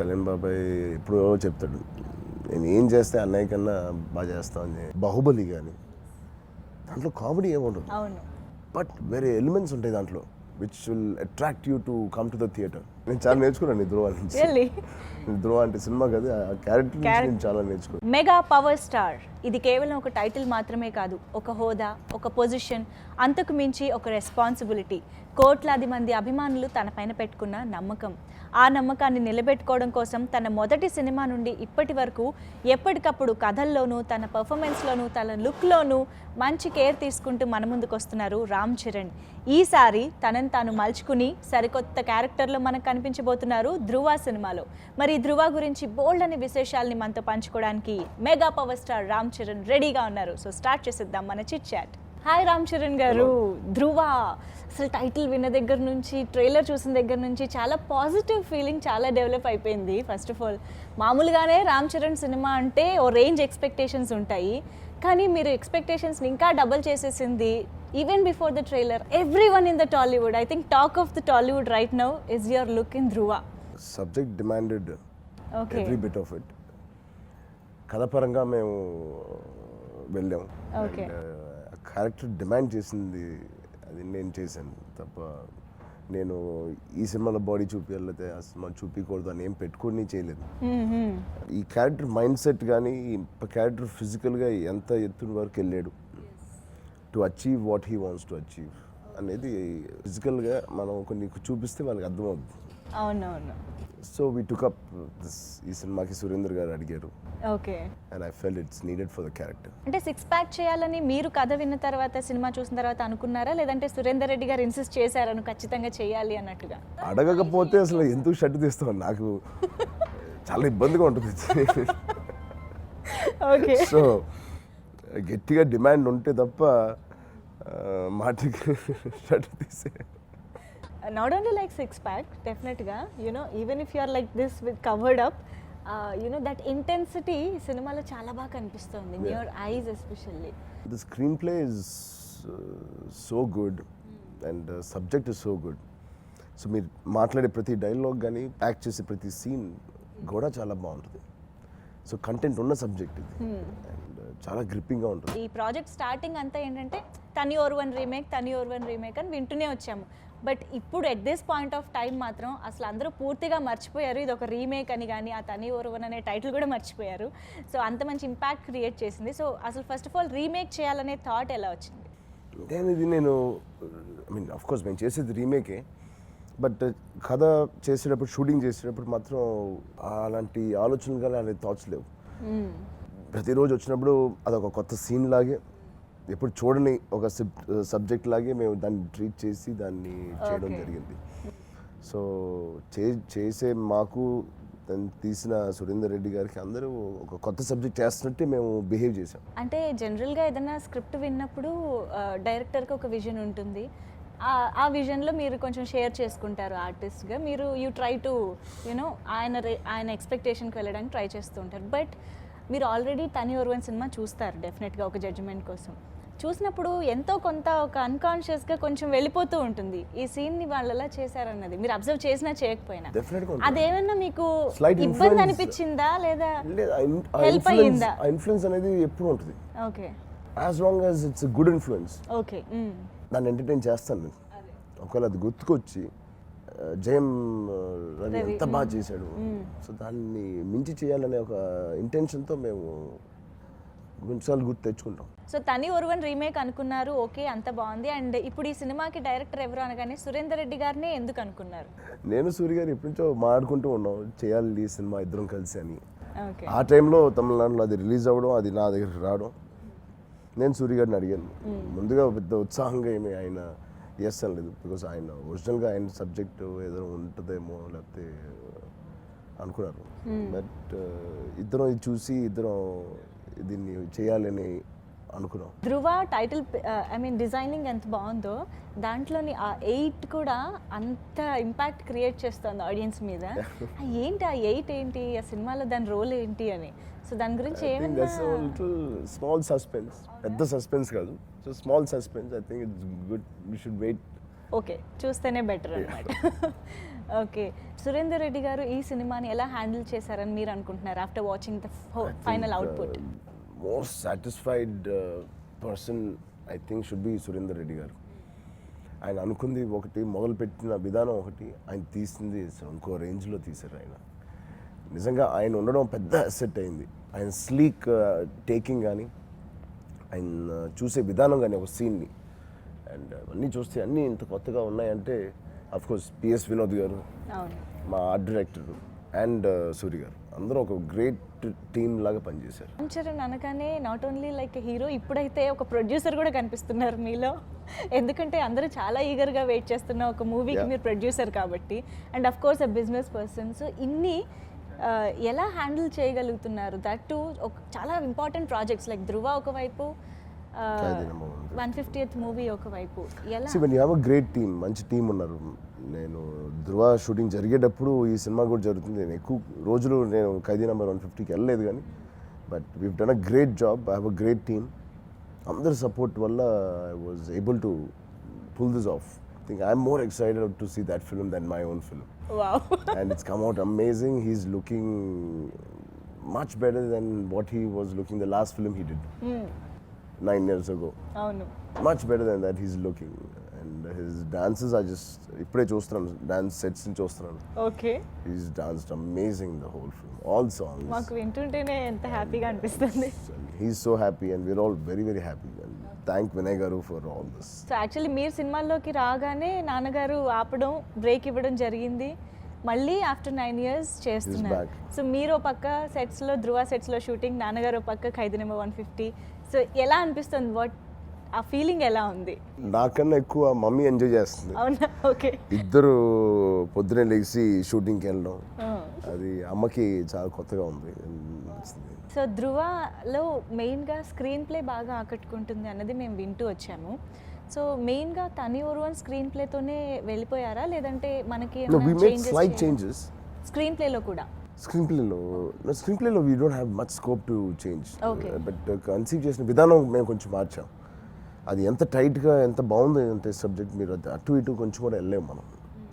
కళ్యాణ్ బాబాయ్ ఎప్పుడో చెప్తాడు, నేను ఏం చేస్తే అన్నయ్య కన్నా బాగా చేస్తాను. బాహుబలి కానీ దాంట్లో కామెడీ ఏముండదు, అవును. బట్ వేరే ఎలిమెంట్స్ ఉంటాయి దాంట్లో which will attract you to come to the theatre. నేను చాలా నేర్చుకున్నాను ఈ ధ్రువ నుంచి. ధ్రువ అంటే సినిమా కదా, ఆ క్యారెక్టర్ నుంచి నేను చాలా నేర్చుకున్నాను. మెగా పవర్ స్టార్ ఇది కేవలం ఒక టైటిల్ మాత్రమే కాదు, ఒక హోదా, ఒక పొజిషన్, అంతకు మించి ఒక రెస్పాన్సిబిలిటీ. కోట్లాది మంది అభిమానులు తన పైన పెట్టుకున్న నమ్మకం. ఆ నమ్మకాన్ని నిలబెట్టుకోవడం కోసం తన మొదటి సినిమా నుండి ఇప్పటి వరకు ఎప్పటికప్పుడు కథల్లోనూ, తన పర్ఫార్మెన్స్లోనూ, తన లుక్లోనూ మంచి కేర్ తీసుకుంటూ మన ముందుకు వస్తున్నారు రామ్ చరణ్. ఈసారి తనని తాను మలుచుకుని సరికొత్త క్యారెక్టర్లో మనకు కనిపించబోతున్నారు ధ్రువ సినిమాలో. మరి ధ్రువ గురించి బోల్డ్ అనే విశేషాలని మనతో పంచుకోవడానికి mega power star Ram Charan రెడీగా ఉన్నారు. సో స్టార్ట్ చేసేద్దాం మన chit chat. Hi Ram Charan గారు. ధ్రువ అసలు టైటిల్ విన్న దగ్గర నుంచి, ట్రైలర్ చూసిన దగ్గర నుంచి చాలా పాజిటివ్ ఫీలింగ్ చాలా డెవలప్ అయిపోయింది. ఫస్ట్ ఆఫ్ ఆల్ మామూలుగానే రామ్ చరణ్ సినిమా అంటే ఓ రేంజ్ ఎక్స్పెక్టేషన్స్ ఉంటాయి, కానీ మీరు ఎక్స్పెక్టేషన్స్ని ఇంకా డబుల్ చేసేసింది. Even before the trailer every one in the Tollywood, I think talk of the Tollywood right now is your look in Dhruva. Subject demanded okay, every bit of it. కథపరంగా మేము వెళ్ళాం, ఓకే. క్యారెక్టర్ డిమాండ్ చేసింది అది నేను చేశాను తప్ప నేను ఈ సినిమాలో బాడీ చూపించలేతే ఆ సినిమా చూపించకూడదు అని ఏం పెట్టుకొని చేయలేదు. ఈ క్యారెక్టర్ మైండ్ సెట్ కానీ క్యారెక్టర్ ఫిజికల్గా ఎంత ఎత్తున వరకు వెళ్ళాడు to achieve what he wants to achieve అనేది ఫిజికల్గా మనం కొన్ని చూపిస్తే వాళ్ళకి అర్థమవుతుంది. అవునవును. So we took up this. ఈ సినిమాకి సురేందర్ గారు అడిగారు, okay, and I felt it's needed for the character. అంటే 6 ప్యాక్ చేయాలని మీరు కథ విన్న తర్వాత, సినిమా చూసిన తర్వాత అనుకున్నారా, లేదంటే సురేందర్ రెడ్డి గారు ఇన్సిస్ట్ చేశారను ఖచ్చితంగా చేయాలి అన్నట్టుగా? అడగకపోతే అసలు ఎందుకు షర్ట్ తీస్తాం, నాకు చాలా ఇబ్బందిగా ఉంటుంది. ఓకే, సో గట్టిగా డిమాండ్ ఉంటే తప్ప మాటకి షర్ట్ తీసే. not only like 6 pack, definitely, you know, even if you are like this with covered up, you know, that intensity సినిమాలో చాలా బాగా కనిపిస్తుంది, in your eyes especially. The screenplay is so good and subject is so good. So మీరు మాట్లాడే ప్రతి dialogue కానీ act చేసే ప్రతి సీన్ కూడా చాలా బాగుంటుంది. సో కంటెంట్ ఉన్న సబ్జెక్ట్ ఇది, అండ్ చాలా గ్రిప్పింగ్గా ఉంటుంది. ఈ ప్రాజెక్ట్ స్టార్టింగ్ అంతా ఏంటంటే తని ఓర్వన్ రీమేక్ అని వింటూనే వచ్చాము. బట్ ఇప్పుడు at this point of time మాత్రం అసలు అందరూ పూర్తిగా మర్చిపోయారు ఇది ఒక రీమేక్ అని, కానీ ఆ తని ఓర్వన్ అనే టైటిల్ కూడా మర్చిపోయారు. సో అంత మంచి ఇంపాక్ట్ క్రియేట్ చేసింది. సో అసలు ఫస్ట్ ఆఫ్ ఆల్ రీమేక్ చేయాలనే థాట్ ఎలా వచ్చింది? నేను ఐ మీన్ ఆఫ్ కోర్స్ మేము చేసేది రీమేకే, బట్ కథ చేసేటప్పుడు, షూటింగ్ చేసేటప్పుడు మాత్రం అలాంటి ఆలోచనలు కానీ అలాంటి థాట్స్ లేవు. ప్రతిరోజు వచ్చినప్పుడు అదొక కొత్త సీన్ లాగే, ఎప్పుడు చూడని ఒక సబ్జెక్ట్ లాగే మేము దాన్ని ట్రీట్ చేసి దాన్ని చేయడం జరిగింది. సో చేసే మాకు దాన్ని తీసిన సురేందర్ రెడ్డి గారికి అందరూ ఒక కొత్త సబ్జెక్ట్ చేస్తున్నట్టే మేము బిహేవ్ చేసాం. అంటే జనరల్గా ఏదైనా స్క్రిప్ట్ విన్నప్పుడు డైరెక్టర్కి ఒక విజన్ ఉంటుంది, ఆ విజన్లో మీరు కొంచెం షేర్ చేసుకుంటారు ఆర్టిస్ట్గా. మీరు యూ ట్రై టు యూనో ఆయన ఎక్స్పెక్టేషన్కి వెళ్ళడానికి ట్రై చేస్తూ ఉంటారు. బట్ మీరు ఆల్రెడీ తని ఓర్వన్ సినిమా చూస్తారు డెఫినెట్గా ఒక జడ్జిమెంట్ కోసం. చూసినప్పుడు ఎంతో కొంత ఒక అన్కాన్షియస్గా కొంచెం వెళ్ళిపోతూ ఉంటుంది ఈ సీన్ని వాళ్ళు ఎలా చేశారన్నది. మీరు అబ్జర్వ్ చేసినా చేయకపోయినా అదేమన్నా మీకు ఇబ్బంది అనిపించిందా లేదా హెల్ప్ అయ్యిందా? ఇన్ఫ్లుయెన్స్ అనేది ఎప్పుడు ఉంటుంది, okay, as long as it's good influence. Okay, దాన్ని ఎంటర్టైన్ చేస్తాను నేను. ఒకవేళ అది గుర్తుకొచ్చి జయం రవి ఎంత బాగా చేశాడు, సో దాన్ని మించి చేయాలనే ఒక ఇంటెన్షన్తో మేము కొన్నిసార్లు గుర్తు తెచ్చుకుంటాం. సో తని ఓర్వన్ రీమేక్ అనుకున్నారు, ఓకే, అంత బాగుంది. అండ్ ఇప్పుడు ఈ సినిమాకి డైరెక్టర్ ఎవరు అనగానే సురేందర్ రెడ్డి గారినే ఎందుకు అనుకున్నారు? నేను సూర్య గారు ఎప్పటి నుంచో మాట్లాడుకుంటూ ఉన్నాం, చేయాలి ఈ సినిమా ఇద్దరం కలిసి అని. ఓకే, ఆ టైంలో తమిళనాడులో అది రిలీజ్ అవ్వడం, అది నా దగ్గరికి రావడం, నేను సూర్య గారిని అడిగాను. ముందుగా పెద్ద ఉత్సాహంగా ఏమి ఆయన ఎస్ అనలేదు, బికాస్ ఆయన ఒరిజినల్గా ఆయన సబ్జెక్ట్ ఏదో ఉంటుందేమో లేకపోతే అనుకున్నారు. బట్ ఇద్దరం ఇది చూసి ఇద్దరం దీన్ని చేయాలని అనుకున్నాం. ధ్రువ టైటిల్ ఐ మీన్ డిజైనింగ్ ఎంత బాగుందో, దాంట్లోని ఆ 8 కూడా అంత ఇంపాక్ట్ క్రియేట్ చేస్తుంది ఆడియన్స్ మీద. ఏంటి ఆ 8 ఏంటి, ఆ సినిమాలో దాని రోల్ ఏంటి అని. సో దాని గురించి ఏమన్నా స్మాల్ సస్పెన్స్, పెద్ద సస్పెన్స్ కాదు, so small suspense. I think it's good, we should wait okay, చూస్తేనే బెటర్ అనమాట. ఓకే, సురేందర్ రెడ్డి గారు ఈ సినిమాని ఎలా హ్యాండిల్ చేశారని మీరు అనుకుంటున్నారు after watching the final output? Most satisfied person I think should be Surender Reddy గారు. ఆయన అనుకుంది ఒకటి, మొదలుపెట్టిన విధానం ఒకటి, ఆయన తీసింది ఇంకో రేంజ్లో తీశారు ఆయన. నిజంగా ఆయన ఉండడం పెద్ద అసెట్ అయింది. ఆయన స్లీక్ టేకింగ్ కానీ, ఆయన చూసే విధానం కానీ ఒక సీన్ని, అండ్ అన్నీ చూస్తే అన్నీ ఇంత కొత్తగా ఉన్నాయంటే అఫ్కోర్స్ పిఎస్ వినోద్ గారు, అవును, మా ఆర్ట్ డైరెక్టర్ అండ్ సూరి గారు అందరూ ఒక గ్రేట్ టీమ్ లాగా పనిచేశారు. రామ్ చరణ్ అనగానే నాట్ ఓన్లీ లైక్ హీరో, ఇప్పుడైతే ఒక ప్రొడ్యూసర్ కూడా కనిపిస్తున్నారు మీలో. ఎందుకంటే అందరూ చాలా ఈగర్గా వెయిట్ చేస్తున్న ఒక మూవీకి మీరు ప్రొడ్యూసర్ కాబట్టి, and of course a business person. So ఇన్ని ఎలా హ్యాండిల్ చేయగలుగుతున్నారు? దట్ టు చాలా ఇంపార్టెంట్ ప్రాజెక్ట్స్ లైక్ ధృవ ఒకవైపు, 150th మూవీ ఒకవైపు. ఎలా? When you have a great team, మంచి టీం ఉన్నారు. నేను ధృవ షూటింగ్ జరిగేటప్పుడు ఈ సినిమా కూడా జరుగుతుంది. నేను ఎక్కువ రోజులు నేను ఖైదీ నెంబర్ 150కి వెళ్ళలేదు కానీ, but we done a great job. I have a great team. అందరి సపోర్ట్ వల్ల I was able to pull this off. I think I'm more excited to see that film than my own film. Wow. And it's come out amazing. He's looking much better than what he was looking the last film he did 9 years ago. అవును, Much better than that he's looking. And his dances are just, ఇప్పుడే చూస్తున్నాను, dance sets నుంచి చూస్తున్నాను. Okay. He's danced amazing the whole film. All songs. మాకు వింటుంటేనే ఎంత హ్యాపీగా అనిపిస్తుంది. He's so happy and we're all very, very happy. And thank Vinay Garu for all this. So actually మీరు సినిమాల్లోకి రాగానే నాన్నగారు ఆపడం, బ్రేక్ ఇవ్వడం జరిగింది. మళ్ళీ ఆఫ్టర్ 9 years చేస్తున్నారు. back. సో మీరు ఓ పక్క సెట్స్లో, ధృవ సెట్స్లో షూటింగ్, నాన్నగారు ఓ పక్క ఖైదీ నెంబర్ 150. సో ఎలా అనిపిస్తుంది? ఆ ఫీలింగ్ ఎలా ఉంది? నాకన్నా ఎక్కువ మమ్మీ ఎంజాయ్ చేస్తుంది. అవునా? ఓకే. ఇద్దరు పొద్దునే లేచి షూటింగ్కి వెళ్ళడం, అది అమ్మకి చాలా కొత్తగా ఉంది. సో ధృవలో మెయిన్గా స్క్రీన్ ప్లే బాగా ఆకట్టుకుంటుంది అన్నది మేము వింటూ వచ్చాము. సో మెయిన్గా తని ఓర్వన్ స్క్రీన్ ప్లేతోనే వెళ్ళిపోయారా, లేదంటే మనకి చేంజెస్ స్క్రీన్ ప్లేలో కూడా? స్క్రీన్ ప్లేలో we don't have much scope to change. Okay. But conceive చేసిన విధానం మేము కొంచెం మార్చాం. అది ఎంత టైట్గా, ఎంత బాగుంది అంటే సబ్జెక్ట్, మీరు అటు ఇటు కొంచెం కూడా వెళ్ళలేము మనం.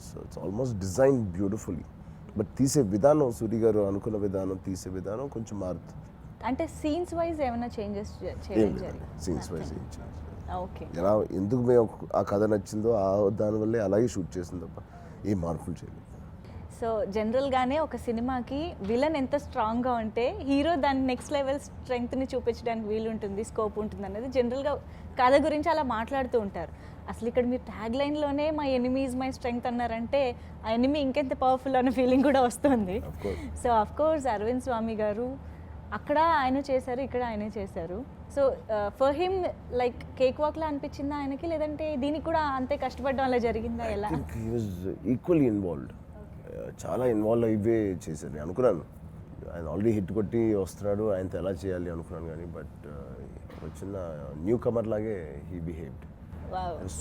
So it's almost design beautifully. But తీసే విధానం, సూరి గారు అనుకున్న విధానం, తీసే విధానం కొంచెం మారుతుంది. అంటే సీన్స్ వైజ్ ఏమైనా చేంజెస్ చేయడం జరిగింది? Scenes wise okay. ఎలా, ఎందుకు మేము ఆ కథ నచ్చిందో దానివల్లే అలాగే షూట్ చేసింది తప్ప ఏ మార్పులు చేయలేదు. సో జనరల్గానే ఒక సినిమాకి విలన్ ఎంత స్ట్రాంగ్గా ఉంటే హీరో దాని నెక్స్ట్ లెవెల్ స్ట్రెంగ్త్ని చూపించడానికి వీలు ఉంటుంది, స్కోప్ ఉంటుంది అనేది జనరల్గా కథ గురించి అలా మాట్లాడుతూ ఉంటారు. అసలు ఇక్కడ మీరు ట్యాగ్ లైన్లోనే మై ఎనిమీస్ మై స్ట్రెంగ్త్ అన్నారంటే ఆ ఎనిమీ ఇంకెంత పవర్ఫుల్ అన్న ఫీలింగ్ కూడా వస్తుంది. So of course Arvind Swamy garu అక్కడ ఆయన చేశారు, ఇక్కడ ఆయనే చేశారు. So for him like cake వాక్లా అనిపించిందా ఆయనకి, లేదంటే దీనికి కూడా అంతే కష్టపడడం అలా జరిగిందా? ఎలా? He was equally involved. చాలా ఇన్వాల్వ్ అయ్యే చేశారు. నేను అనుకున్నాను ఆయన ఆల్రెడీ హిట్ కొట్టి వస్తున్నాడు, ఆయనతో ఎలా చేయాలి అనుకున్నాను కానీ, బట్ వచ్చిన న్యూ కమర్ లాగే he behaved.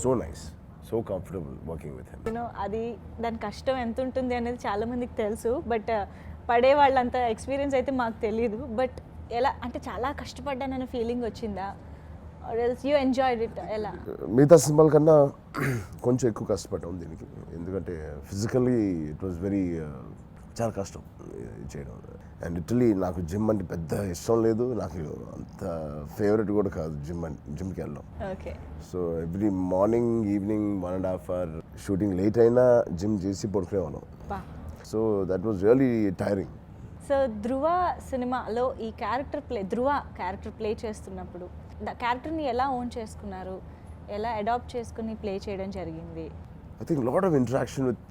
So nice, so comfortable working with him. అది దాని కష్టం ఎంత ఉంటుంది అనేది చాలా మందికి తెలుసు, బట్ పడే వాళ్ళంత ఎక్స్పీరియన్స్ అయితే మాకు తెలియదు. బట్ ఎలా అంటే చాలా కష్టపడ్డానన్న ఫీలింగ్ వచ్చిందా, or else you enjoyed it? ఎలా? మిగతా సినిమాల కన్నా కొంచెం ఎక్కువ కష్టపడ్డాం దీనికి, ఎందుకంటే ఫిజికల్లీ ఇట్ వాజ్ వెరీ, చాలా కష్టం చేయడం. అండ్ లిటరలీ నాకు జిమ్ అంటే పెద్ద ఇష్టం లేదు, నాకు అంత ఫేవరెట్ కూడా కాదు జిమ్కి వెళ్ళడం. Okay. So every morning evening 1.5 hour shooting late అయినా జిమ్ చేసి పడుకునేవాళ్ళం. So that was really tiring. So Dhruva సినిమాలో ఈ ధృవ క్యారెక్టర్ ప్లే చేస్తున్నప్పుడు క్యారెక్టర్ని ఎలా ఓన్ చేసుకున్నారు, ఎలా అడాప్ట్ చేసుకుని ప్లే చేయడం జరిగింది? I think a lot of interaction with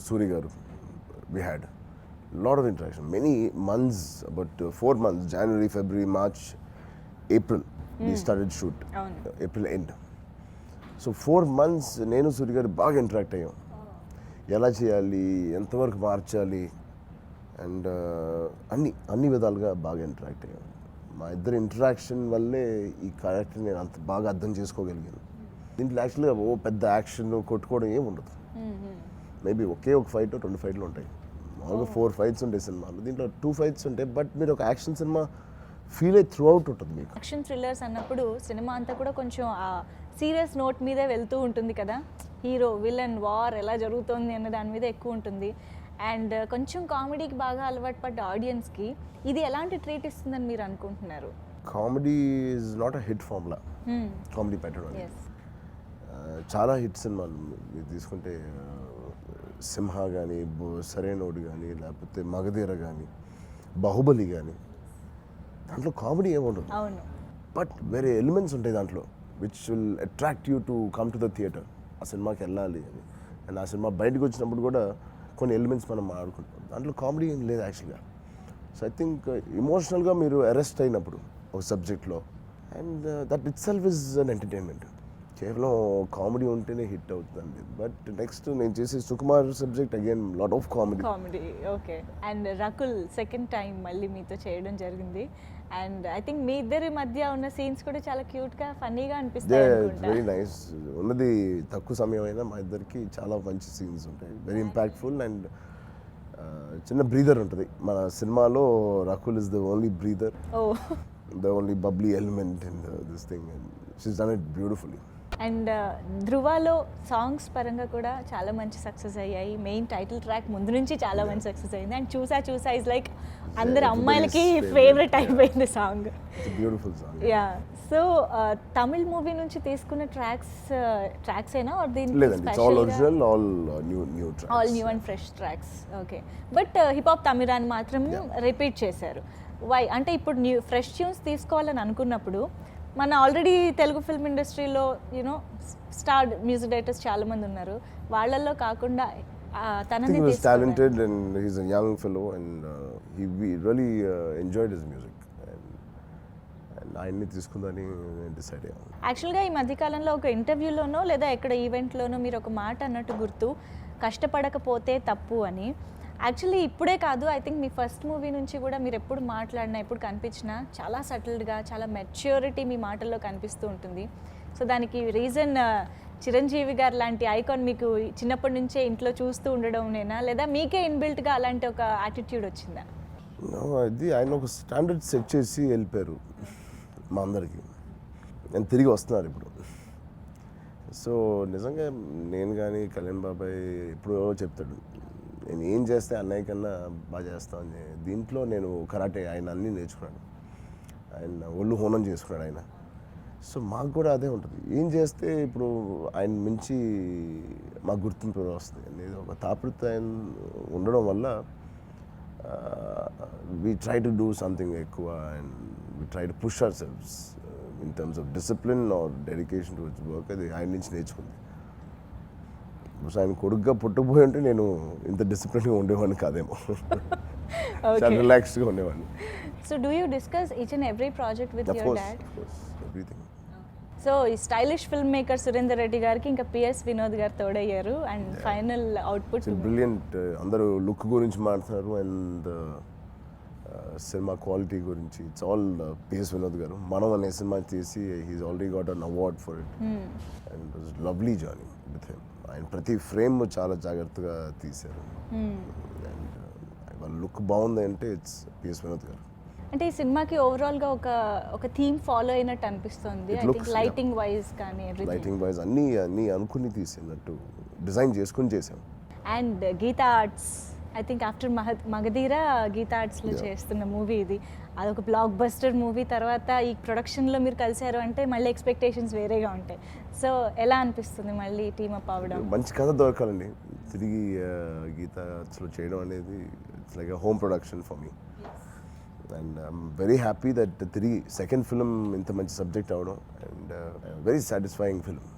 Suri garu. We had a lot of interaction. Many months, about 4 months, January, February, March, April, we started shoot. April end. So 4 months, నేను సూరి గారు బాగా interact అయ్యాం. ఎలా చేయాలి, ఎంతవరకు మార్చాలి, and అన్ని విధాలుగా బాగా ఇంటరాక్ట్ అయ్యాం. మా ఇద్దరు ఇంటరాక్షన్ వల్లే ఈ క్యారెక్టర్ నేను అంత బాగా అర్థం చేసుకోగలిగాను. దీంట్లో యాక్చువల్గా పెద్ద యాక్షన్ కొట్టుకోవడం ఏమి ఉండదు. మేబీ ఒకే ఒక ఫైట్ 2 ఫైట్లు ఉంటాయి. మామూలుగా 4 ఫైట్స్ ఉంటాయి సినిమాలో, దీంట్లో 2 ఫైట్స్ ఉంటాయి. బట్ మీరు ఒక యాక్షన్ సినిమా ఫీల్ అయ్యి త్రూ అవుట్ ఉంటుంది మీకు. యాక్షన్ థ్రిల్లర్స్ అన్నప్పుడు సినిమా అంతా కూడా కొంచెం సీరియస్ నోట్ మీదే వెళ్తూ ఉంటుంది కదా, హీరో విలన్ వార్ ఎలా జరుగుతోంది అన్న దాని మీద ఎక్కువ ఉంటుంది. అండ్ కొంచెం కామెడీకి బాగా అలవాటు పడ్డ ఆడియన్స్కి ఇది ఎలాంటి ట్రీట్ ఇస్తుందని మీరు అనుకుంటున్నారు? Comedy is not a hit formula, comedy పెట్టడం అనేది. ఎస్. చాలా హిట్ సినిమాలు మీరు తీసుకుంటే సింహ కానీ, సరైనోడు కానీ, లేకపోతే మగధీర కానీ, బాహుబలి కానీ, దాంట్లో కామెడీ ఏముండదు. అవును. బట్ వేరే ఎలిమెంట్స్ ఉంటాయి దాంట్లో which will attract you to come to the theatre. ఆ సినిమాకి వెళ్ళాలి అని. అండ్ ఆ సినిమా బయటకు వచ్చినప్పుడు కూడా కొన్ని ఎలిమెంట్స్ మనం ఆడుకుంటాం. దాంట్లో కామెడీ ఏం లేదు యాక్చువల్గా. సో ఐ థింక్ ఇమోషనల్గా మీరు అరెస్ట్ అయినప్పుడు ఒక సబ్జెక్ట్లో, and that it self is an entertainment. కేవలం కామెడీ ఉంటేనే హిట్ అవుతుందండి. బట్ నెక్స్ట్ నేను చేసే Sukumar subject again lot of comedy. Okay. And Rakul second time మళ్ళీ మీతో చేయడం జరిగింది. అండ్ ఐ థింక్ మీ ఇద్దరి మధ్య ఉన్న సీన్స్ కూడా చాలా క్యూట్గా ఫన్నీగా అనిపిస్తాయి అనుకుంటా. Very nice. ఉన్నది తక్కువ సమయం అయినా మా ఇద్దరికి చాలా మంచి సీన్స్ ఉంటాయి, వెరీ ఇంపాక్ట్ఫుల్. అండ్ చిన్న బ్రీదర్ ఉంటుంది మన సినిమాలో. Rakul is the only breather, the only bubbly element in this thing, and she's done it beautifully. And ధృవాలో సాంగ్స్ పరంగా కూడా చాలా మంచి సక్సెస్ అయ్యాయి. మెయిన్ టైటిల్ ట్రాక్ ముందు నుంచి చాలా మంచి సక్సెస్ అయింది. అండ్ చూసా ఇస్ లైక్ అందరు అమ్మాయిలకి ఫేవరెట్ అయిపోయింది song. Beautiful song. Yeah. So Tamil movie నుంచి తీసుకున్న ట్రాక్స్ అయినా లేదండి, all original, all new tracks, all new and fresh tracks. Okay. But hip hop తమిళాన్ని మాత్రం రిపీట్ చేశారు. వై అంటే ఇప్పుడు న్యూ ఫ్రెష్ ట్యూన్స్ తీసుకోవాలని అనుకున్నప్పుడు మన ఆల్రెడీ తెలుగు ఫిల్మ్ ఇండస్ట్రీలో యూనో స్టార్ మ్యూజిక్ డైరెక్టర్స్ చాలా మంది ఉన్నారు, వాళ్ళల్లో కాకుండా తనని talented and he's a young fellow and we really enjoyed his music and ఆయన్ని తీసుకుందని డిసైడ్ అయ్యాను. యాక్చువల్గా ఈ మధ్యకాలంలో ఒక ఇంటర్వ్యూలోనో లేదా ఎక్కడ ఈవెంట్లోనో మీరు ఒక మాట అన్నట్టు గుర్తు, కష్టపడకపోతే తప్పు అని. యాక్చువల్లీ ఇప్పుడే కాదు, I think me first movie నుంచి కూడా మీరు ఎప్పుడు మాట్లాడినా, ఎప్పుడు కనిపించినా చాలా సటిల్డ్గా, చాలా మెచ్యూరిటీ మీ మాటల్లో కనిపిస్తూ ఉంటుంది. సో దానికి రీజన్ చిరంజీవి గారు లాంటి ఐకాన్ మీకు చిన్నప్పటి నుంచే ఇంట్లో చూస్తూ ఉండడం నేనా, లేదా మీకే ఇన్బిల్ట్గా అలాంటి ఒక యాటిట్యూడ్ వచ్చిందా? అది ఆయన ఒక స్టాండర్డ్ సెట్ చేసి వెళ్ళిపోయారు మా అందరికీ, నేను తిరిగి వస్తున్నారు ఇప్పుడు. సో నిజంగా నేను కానీ కళ్యాణ్ బాబాయ్ ఎప్పుడో చెప్తాడు, నేను ఏం చేస్తే అన్నయ్య కన్నా బాగా చేస్తాను. దీంట్లో నేను కరాటే ఆయన అన్నీ నేర్చుకున్నాను, ఆయన ఒళ్ళు హోనం చేసుకున్నాడు ఆయన. సో మాకు కూడా అదే ఉంటుంది, ఏం చేస్తే ఇప్పుడు ఆయన మించి మాకు గుర్తింపు వస్తుంది అనేది ఒక తాపత్రయం ఉండడం వల్ల we try to do something ఎక్కువ and we try to push ourselves in terms of discipline or dedication to its work. అది ఆయన నుంచి నేర్చుకుంది. ఆయన కొడుకుగా పుట్టకపోయి ఉంటే నేను ఇంత డిసిప్లిన్గా ఉండేవాడిని కాదేమో, చాలా రిలాక్స్డ్గా ఉండేవాడిని. So do you discuss each and every project with your dad? Everything. So ఈ stylish film maker Surender Reddy గారికి ఇంకా పిఎస్ వినోద్ గారు తోడయ్యారు అండ్ ఫైనల్ అవుట్పుట్ బ్రిలియంట్. అందరూ లుక్ గురించి మాట్లాడుతున్నారు అండ్ సినిమా క్వాలిటీ గురించి. It's all PS Vinod garu. మనం అనే సినిమా చేసి he's already got an award for it and it was lovely journey with him. ఆయన ప్రతి ఫ్రేమ్ చాలా జాగ్రత్తగా తీశారు అండ్ వాళ్ళ లుక్ బాగుంది అంటే ఇట్స్ పిఎస్ వినోద్ గారు. అంటే ఈ సినిమాకి ఓవరాల్గా ఒక థీమ్ ఫాలో అయినట్టు అనిపిస్తుంది. ఐ థింక్ లైటింగ్ వైజ్ కానీ లైటింగ్ వైజ్ అన్నీ అనుకుని తీసినట్టు డిజైన్ చేసుకుని చేసాం. And Geetha Arts, I think after Magadheera Geetha ఆర్ట్స్లో చేస్తున్న మూవీ ఇది. అదొక బ్లాక్ బస్టర్ మూవీ. తర్వాత ఈ ప్రొడక్షన్లో మీరు కలిశారు అంటే మళ్ళీ ఎక్స్పెక్టేషన్స్ వేరేగా ఉంటాయి. సో ఎలా అనిపిస్తుంది మళ్ళీ టీమ్ అప్ అవ్వడం? మంచి కథ దొరకాలండి తిరిగి గీతా ఆర్ట్స్లో చేయడం అనేది. It's like home production for me and I'm very happy that తిరిగి సెకండ్ ఫిల్మ్ ఇంత మంచి సబ్జెక్ట్ అవడం and very satisfying film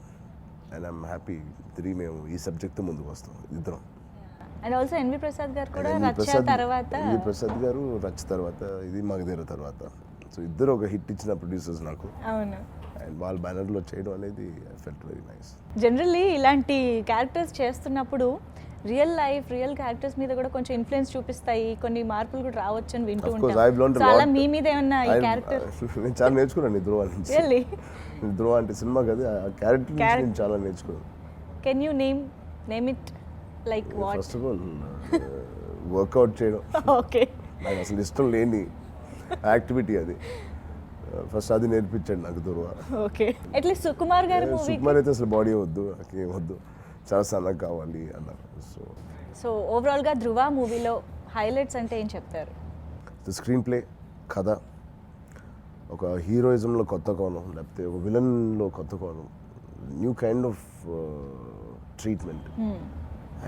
and I'm happy తిరిగి మేము ఈ సబ్జెక్ట్తో ముందుకు వస్తాం ఇద్దరం. అండ్ ఆల్సో ఎన్వి ప్రసాద్ గారు కూడా రచ్చ తర్వాత, ఎన్వి ప్రసాద్ గారు రచ్చ తర్వాత, ఇది మగధీర తర్వాత. సో ఇద్దరు ఒక హిట్ ఇచ్చిన ప్రొడ్యూసర్స్ నాకు. అవును. అండ్ వాళ్ళ బ్యానర్లో చేయడం అనేది I felt very nice. Generally ఇలాంటి క్యారెక్టర్స్ చేస్తున్నప్పుడు రియల్ క్యారెక్టర్స్ మీద కూడా కొంచెం ఇన్ఫ్లుయెన్స్ చూపిస్తాయి, కొన్ని మార్పులు కూడా రావచ్చు అని వింటూ ఉంటాం. చాలా మీ మీద ఏమన్నా ఈ క్యారెక్టర్? నేను చాలా నేర్చుకున్నాను ధ్రువ నుంచి. ధ్రువ అంటే సినిమా కదా, ఆ క్యారెక్టర్ నుంచి నేను చాలా నేర్చుకున్నాను. Can you name it like what? First of all workout చేయడం. ఓకే. నాకు అసలు ఇష్టం లేని యాక్టివిటీ అది. ఫస్ట్ అది నేర్పించాడు నాకు దుర్వ. ఓకే, అట్లీస్ట్ సుకుమార్ గారి మూవీ. సుకుమార్ అయితే అసలు బాడీ వద్దు, నాకు ఏం వద్దు, చాలా సన్నగా కావాలి అన్నారు. సో ఓవరాల్గా ధృవ మూవీలో హైలైట్స్ అంటే ఏం చెప్తారు? స్క్రీన్ ప్లే, కథ, ఒక హీరోయిజంలో కొత్త కోణం, లేకపోతే ఒక విలన్లో కొత్త కోణం, new kind of treatment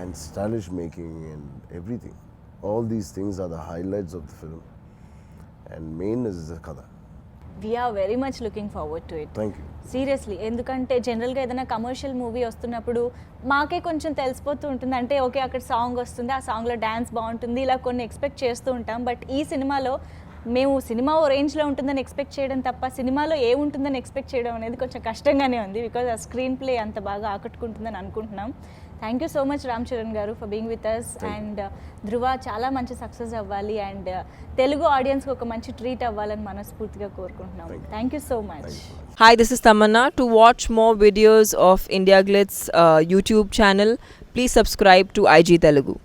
and stylish making and everything. All these things are the highlights of the film and main is the కథ. We're very much looking forward to it. Thank you. Seriously, ఎందుకంటే జనరల్గా ఏదైనా commercial movie వస్తున్నప్పుడు మాకే కొంచెం తెలిసిపోతూ ఉంటుంది. అంటే okay, అక్కడ సాంగ్ వస్తుంది, ఆ సాంగ్లో డ్యాన్స్ బాగుంటుంది, ఇలా కొన్ని ఎక్స్పెక్ట్ చేస్తూ ఉంటాం. బట్ ఈ సినిమాలో మేము సినిమా ఓ రేంజ్లో ఉంటుందని ఎక్స్పెక్ట్ చేయడం తప్ప సినిమాలో ఏముంటుందని ఎక్స్పెక్ట్ చేయడం అనేది కొంచెం కష్టంగానే ఉంది. బికాజ్ ఆ స్క్రీన్ ప్లే అంత బాగా ఆకట్టుకుంటుందని అనుకుంటున్నాం. Thank you so much Ram Charan garu for being with us. And Dhruva చాలా మంచి సక్సెస్ అవ్వాలి అండ్ తెలుగు ఆడియన్స్కి ఒక మంచి ట్రీట్ అవ్వాలని మనస్ఫూర్తిగా కోరుకుంటున్నాం. Thank you so much. Hi, this is Tamanna. To watch more videos of India Glitz YouTube channel, please subscribe to IG Telugu.